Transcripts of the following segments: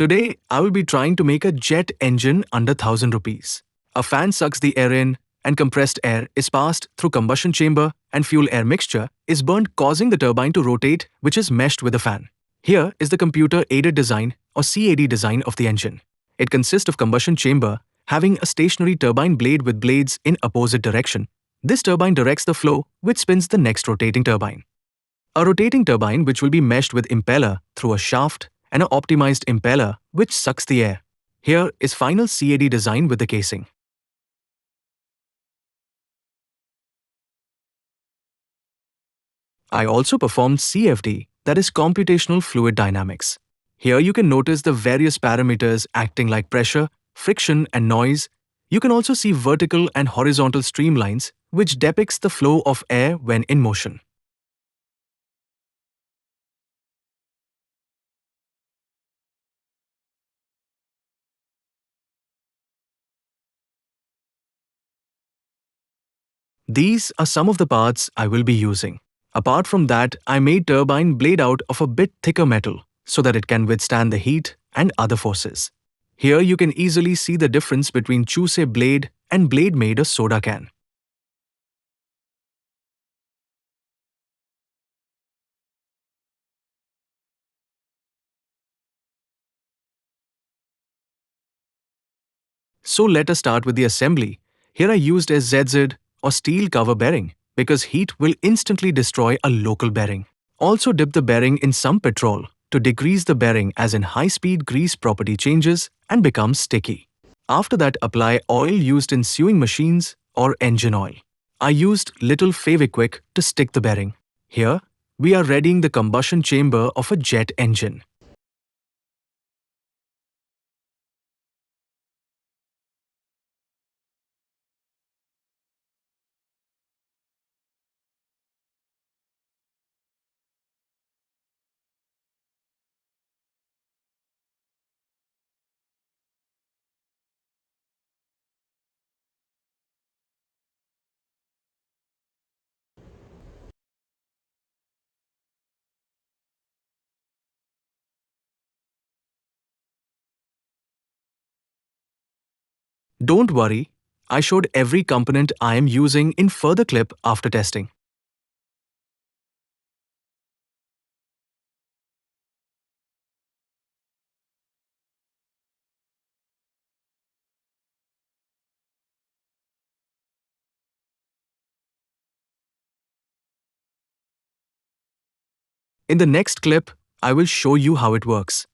Today, I will be trying to make a jet engine under 1000 rupees. A fan sucks the air in, and compressed air is passed through combustion chamber and fuel-air mixture is burnt, causing the turbine to rotate, which is meshed with the fan. Here is the computer-aided design or CAD design of the engine. It consists of combustion chamber having a stationary turbine blade with blades in opposite direction. This turbine directs the flow, which spins the next rotating turbine. A rotating turbine which will be meshed with impeller through a shaft and an optimized impeller which sucks the air. Here is final CAD design with the casing. I also performed CFD, that is computational fluid dynamics. Here you can notice the various parameters acting like pressure, friction and noise. You can also see vertical and horizontal streamlines which depicts the flow of air when in motion. These are some of the parts I will be using. Apart from that, I made turbine blade out of a bit thicker metal so that it can withstand the heat and other forces. Here you can easily see the difference between choose blade and blade made of soda can. So let us start with the assembly. Here I used a ZZ or steel cover bearing because heat will instantly destroy a local bearing. Also dip the bearing in some petrol to degrease the bearing, as in high-speed grease property changes and becomes sticky. After that, apply oil used in sewing machines or engine oil. I used little Fevikwik to stick the bearing. Here, we are readying the combustion chamber of a jet engine. Don't worry, I showed every component I am using in further clip after testing. In the next clip, I will show you how it works.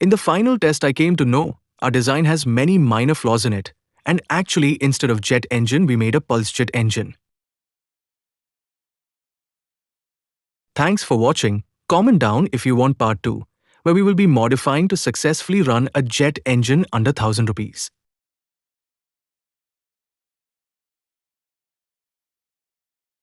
In the final test, I came to know our design has many minor flaws in it, and actually instead of jet engine we made a pulsejet engine. Thanks for watching. Comment down if you want part 2, where we will be modifying to successfully run a jet engine under 1000 rupees.